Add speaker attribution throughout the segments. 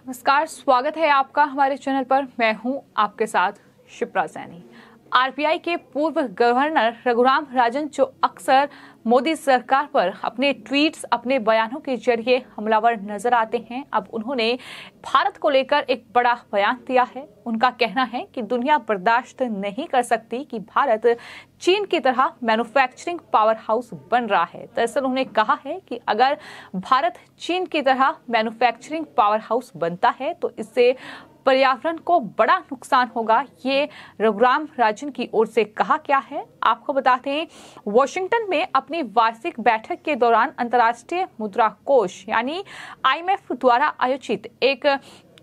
Speaker 1: नमस्कार, स्वागत है आपका हमारे चैनल पर। मैं हूं आपके साथ शिप्रा सैनी। आरबीआई के पूर्व गवर्नर रघुराम राजन जो अक्सर मोदी सरकार पर अपने ट्वीट्स, अपने बयानों के जरिए हमलावर नजर आते हैं, अब उन्होंने भारत को लेकर एक बड़ा बयान दिया है। उनका कहना है कि दुनिया बर्दाश्त नहीं कर सकती कि भारत चीन की तरह मैन्युफैक्चरिंग पावर हाउस बन रहा है। दरअसल उन्होंने कहा है कि अगर भारत चीन की तरह मैन्युफैक्चरिंग पावर हाउस बनता है तो इससे पर्यावरण को बड़ा नुकसान होगा। ये रघुराम राजन की ओर से कहा क्या है आपको बताते हैं। वॉशिंगटन में अपनी वार्षिक बैठक के दौरान अंतर्राष्ट्रीय मुद्रा कोष यानी IMF द्वारा आयोजित एक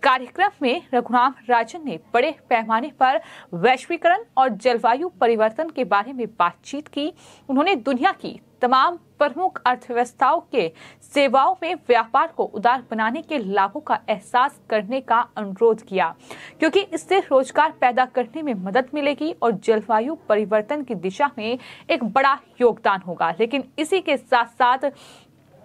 Speaker 1: कार्यक्रम में रघुराम राजन ने बड़े पैमाने पर वैश्वीकरण और जलवायु परिवर्तन के बारे में बातचीत की। उन्होंने दुनिया की तमाम प्रमुख अर्थव्यवस्थाओं के सेवाओं में व्यापार को उदार बनाने के लाभों का एहसास करने का अनुरोध किया, क्योंकि इससे रोजगार पैदा करने में मदद मिलेगी और जलवायु परिवर्तन की दिशा में एक बड़ा योगदान होगा। लेकिन इसी के साथ साथ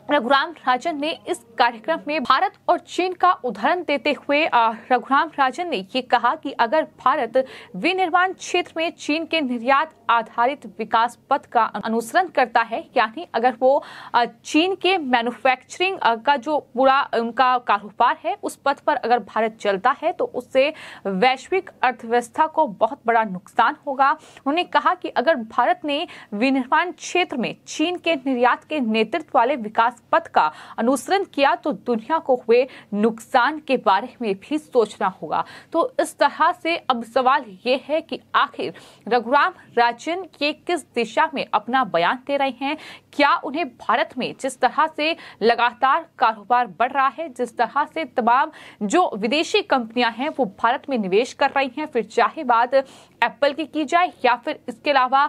Speaker 1: रघुराम राजन ने इस कार्यक्रम में भारत और चीन का उदाहरण देते हुए रघुराम राजन ने ये कहा कि अगर भारत विनिर्माण क्षेत्र में चीन के निर्यात आधारित विकास पथ का अनुसरण करता है, यानी अगर वो चीन के मैन्युफैक्चरिंग का जो पूरा उनका कारोबार है उस पथ पर अगर भारत चलता है तो उससे वैश्विक अर्थव्यवस्था को बहुत बड़ा नुकसान होगा। उन्होंने कहा कि अगर भारत ने विनिर्माण क्षेत्र में चीन के निर्यात के नेतृत्व वाले विकास पथ का अनुसरण किया तो दुनिया को हुए नुकसान के बारे में भी सोचना होगा। तो इस तरह से अब सवाल ये है कि आखिर रघुराम राजन ये किस दिशा में अपना बयान दे रहे हैं। क्या उन्हें भारत में जिस तरह से लगातार कारोबार बढ़ रहा है, जिस तरह से तमाम जो विदेशी कंपनियां हैं वो भारत में निवेश कर रही हैं, फिर चाहे बात एप्पल की जाए या फिर इसके अलावा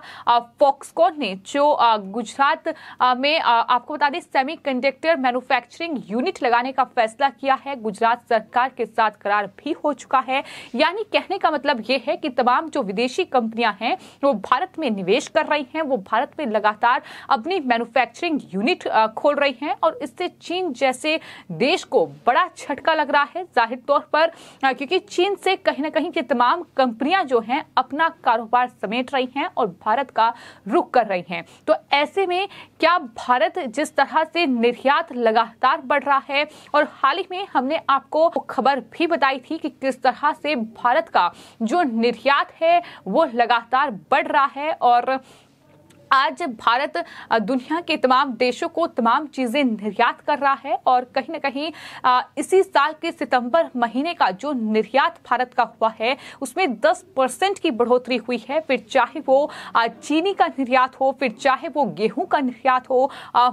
Speaker 1: फॉक्सकॉन ने जो गुजरात में आपको बता दें सेमीकंडक्टर मैन्युफैक्चरिंग यूनिट लगाने का फैसला किया है, गुजरात सरकार के साथ करार भी हो चुका है। यानी कहने का मतलब ये है कि तमाम जो विदेशी कंपनियां हैं वो भारत में निवेश कर रही हैं, वो भारत में लगातार अपनी मैन्युफैक्चरिंग यूनिट खोल रही हैं और इससे चीन जैसे देश को बड़ा झटका लग रहा है जाहिर तौर पर, क्योंकि चीन से कहीं ना कहीं ये तमाम कंपनियां जो हैं अपना कारोबार समेट रही हैं और भारत का रुख कर रही हैं। तो ऐसे में क्या भारत जिस तरह से निर्यात लगातार बढ़ रहा है और हाल ही में हमने आपको खबर भी बताई थी कि किस तरह से भारत का जो निर्यात है वो लगातार बढ़ रहा है और आज भारत दुनिया के तमाम देशों को तमाम चीजें निर्यात कर रहा है और कहीं ना कहीं इसी साल के सितंबर महीने का जो निर्यात भारत का हुआ है उसमें 10% की बढ़ोतरी हुई है। फिर चाहे वो चीनी का निर्यात हो, फिर चाहे वो गेहूं का निर्यात हो,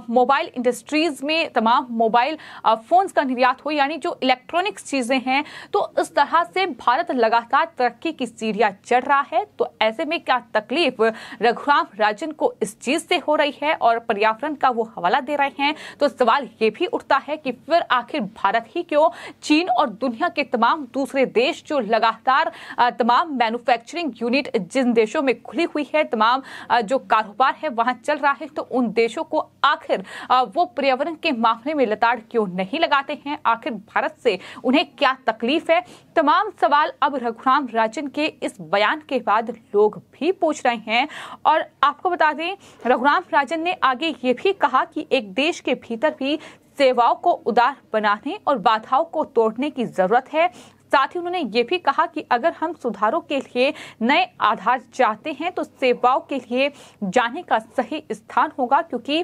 Speaker 1: मोबाइल इंडस्ट्रीज में तमाम मोबाइल फोन्स का निर्यात हो, यानी जो इलेक्ट्रॉनिक्स चीजें हैं। तो इस तरह से भारत लगातार तरक्की की सीढ़ियां चढ़ रहा है। तो ऐसे में क्या तकलीफ रघुराम राजन को इस चीज से हो रही है और पर्यावरण का वो हवाला दे रहे हैं, तो सवाल ये भी उठता है कि फिर आखिर भारत ही क्यों, चीन और दुनिया के तमाम दूसरे देश जो लगातार तमाम मैन्युफैक्चरिंग यूनिट जिन देशों में खुली हुई है, तमाम जो कारोबार है वहां चल रहा है, तो उन देशों को आखिर वो पर्यावरण के मामले में लताड़ क्यों नहीं लगाते हैं, आखिर भारत से उन्हें क्या तकलीफ है। तमाम सवाल अब रघुराम राजन के इस बयान के बाद लोग भी पूछ रहे हैं। और आपको बता दें रघुराम राजन ने आगे ये भी कहा कि एक देश के भीतर भी सेवाओं को उदार बनाने और बाधाओं को तोड़ने की जरूरत है। साथ ही उन्होंने ये भी कहा कि अगर हम सुधारों के लिए नए आधार चाहते हैं तो सेवाओं के लिए जाने का सही स्थान होगा, क्योंकि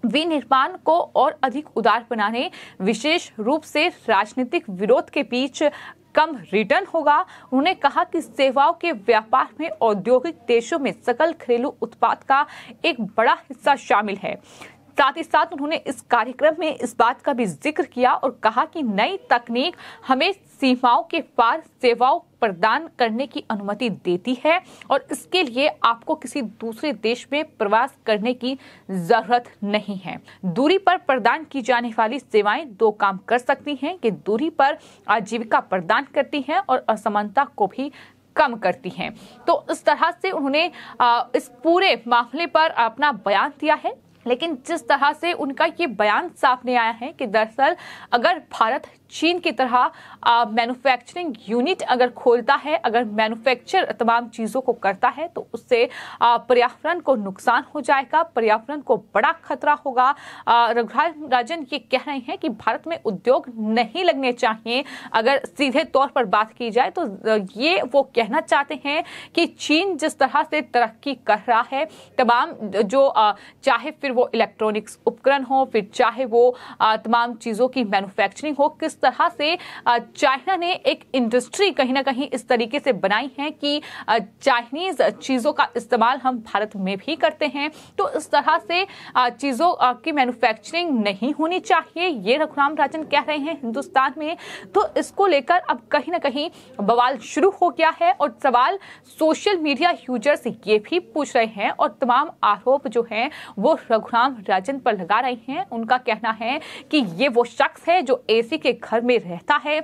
Speaker 1: विनिर्माण को और अधिक उदार बनाने, विशेष रूप से राजनीतिक विरोध के बीच कम रिटर्न होगा। उन्होंने कहा कि सेवाओं के व्यापार में औद्योगिक देशों में सकल घरेलू उत्पाद का एक बड़ा हिस्सा शामिल है। साथ ही साथ उन्होंने इस कार्यक्रम में इस बात का भी जिक्र किया और कहा कि नई तकनीक हमें सीमाओं के पार सेवाओं प्रदान करने की अनुमति देती है और इसके लिए आपको किसी दूसरे देश में प्रवास करने की जरूरत नहीं है। दूरी पर प्रदान की जाने वाली सेवाएं दो काम कर सकती हैं कि दूरी पर आजीविका प्रदान करती हैं और असमानता को भी कम करती हैं। तो इस तरह से उन्होंने इस पूरे मामले पर अपना बयान दिया है। लेकिन जिस तरह से उनका ये बयान सामने आया है कि दरअसल अगर भारत चीन की तरह मैन्युफैक्चरिंग यूनिट अगर खोलता है, अगर मैन्युफैक्चर तमाम चीजों को करता है, तो उससे पर्यावरण को नुकसान हो जाएगा, पर्यावरण को बड़ा खतरा होगा। रघुराम राजन ये कह रहे हैं कि भारत में उद्योग नहीं लगने चाहिए। अगर सीधे तौर पर बात की जाए तो ये वो कहना चाहते हैं कि चीन जिस तरह से तरक्की कर रहा है, तमाम जो चाहे फिर वो इलेक्ट्रॉनिक्स उपकरण हो, फिर चाहे वो तमाम चीजों की मैन्युफैक्चरिंग हो, किस तरह से चाइना ने एक इंडस्ट्री कहीं ना कहीं इस तरीके से बनाई है कि चाइनीज चीजों का इस्तेमाल हम भारत में भी करते हैं। तो इस तरह से चीजों की मैन्युफैक्चरिंग नहीं होनी चाहिए, ये रघुराम राजन कह रहे हैं हिंदुस्तान में। तो इसको लेकर अब कहीं ना कहीं बवाल शुरू हो गया है और सवाल सोशल मीडिया यूजर्स ये भी पूछ रहे हैं और तमाम आरोप जो हैं वो रघुराम राजन पर लगा रहे हैं। उनका कहना है कि ये वो शख्स है जो एसी के घर में रहता है,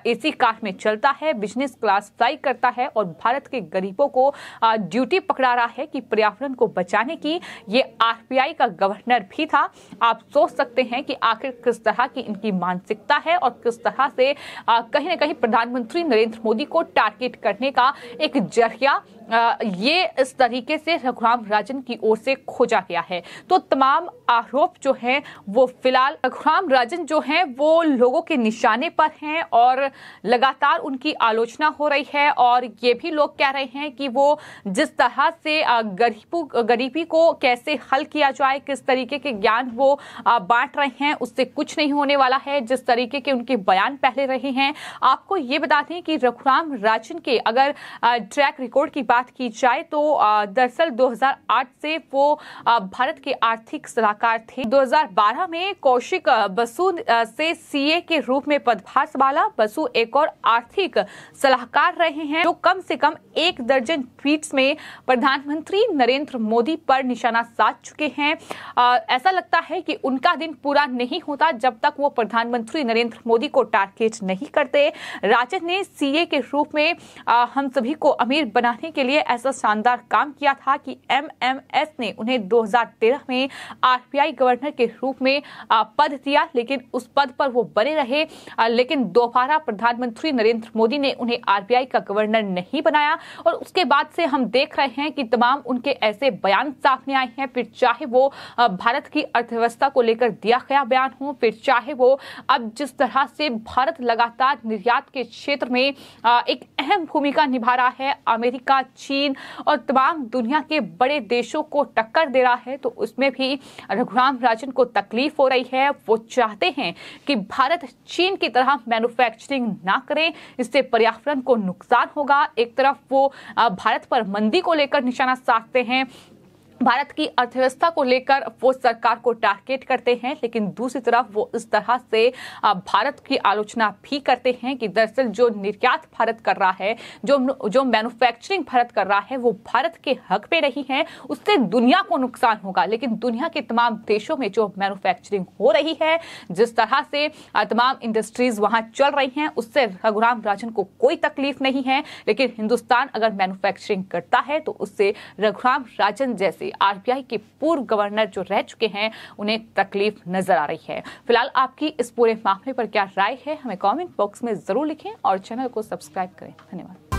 Speaker 1: एसी कार में चलता है, बिजनेस क्लास फ्लाई करता है और भारत के गरीबों को ड्यूटी पकड़ा रहा है कि पर्यावरण को बचाने की। ये आरबीआई का गवर्नर भी था। आप सोच सकते हैं कि आखिर किस तरह की इनकी मानसिकता है और किस तरह से कहीं ना कहीं प्रधानमंत्री नरेंद्र मोदी को टारगेट करने का एक जरिया ये इस तरीके से रघुराम राजन की ओर से खोजा गया है। तो तमाम आरोप जो हैं वो फिलहाल रघुराम राजन जो हैं वो लोगों के निशाने पर हैं और लगातार उनकी आलोचना हो रही है। और ये भी लोग कह रहे हैं कि वो जिस तरह से गरीबी को कैसे हल किया जाए, किस तरीके के ज्ञान वो बांट रहे हैं, उससे कुछ नहीं होने वाला है। जिस तरीके के उनके बयान पहले रहे हैं, आपको ये बता दें कि रघुराम राजन के अगर ट्रैक रिकॉर्ड की बात की जाए तो दरअसल 2008 से वो भारत के आर्थिक सलाहकार थे। 2012 में कौशिक बसु से सीए के रूप में पदभार संभाला। बसु एक और आर्थिक सलाहकार रहे हैं जो कम से कम 1 दर्जन ट्वीट्स में प्रधानमंत्री नरेंद्र मोदी पर निशाना साध चुके हैं। ऐसा लगता है कि उनका दिन पूरा नहीं होता जब तक वो प्रधानमंत्री नरेंद्र मोदी को टारगेट नहीं करते। राजन ने सीए के रूप में हम सभी को अमीर बनाने के लिए ऐसा शानदार काम किया था कि एमएमएस ने उन्हें 2013 में आरबीआई गवर्नर के रूप में पद दिया, लेकिन उस पद पर वो बने रहे। लेकिन दोबारा प्रधानमंत्री नरेंद्र मोदी ने उन्हें आरबीआई का गवर्नर नहीं बनाया और उसके बाद से हम देख रहे हैं कि तमाम उनके ऐसे बयान सामने आए हैं, फिर चाहे वो भारत की अर्थव्यवस्था को लेकर दिया गया बयान हो, फिर चाहे वो अब जिस तरह से भारत लगातार निर्यात के क्षेत्र में एक अहम भूमिका निभा रहा है, अमेरिका, चीन और तमाम दुनिया के बड़े देशों को टक्कर दे रहा है, तो उसमें भी रघुराम राजन को तकलीफ हो रही है। वो चाहते हैं कि भारत चीन की तरह मैन्युफैक्चरिंग ना करे, इससे पर्यावरण को नुकसान होगा। एक तरफ वो भारत पर मंदी को लेकर निशाना साधते हैं, भारत की अर्थव्यवस्था को लेकर वो सरकार को टारगेट करते हैं, लेकिन दूसरी तरफ वो इस तरह से भारत की आलोचना भी करते हैं कि दरअसल जो निर्यात भारत कर रहा है, जो मैन्युफैक्चरिंग भारत कर रहा है, वो भारत के हक पे नहीं है, उससे दुनिया को नुकसान होगा। लेकिन दुनिया के तमाम देशों में जो मैन्युफैक्चरिंग हो रही है, जिस तरह से तमाम इंडस्ट्रीज वहां चल रही हैं, उससे रघुराम राजन को कोई तकलीफ नहीं है। लेकिन हिंदुस्तान अगर मैन्युफैक्चरिंग करता है तो उससे रघुराम राजन जैसे आरबीआई के पूर्व गवर्नर जो रह चुके हैं उन्हें तकलीफ नजर आ रही है। फिलहाल आपकी इस पूरे मामले पर क्या राय है, हमें कमेंट बॉक्स में जरूर लिखें और चैनल को सब्सक्राइब करें। धन्यवाद।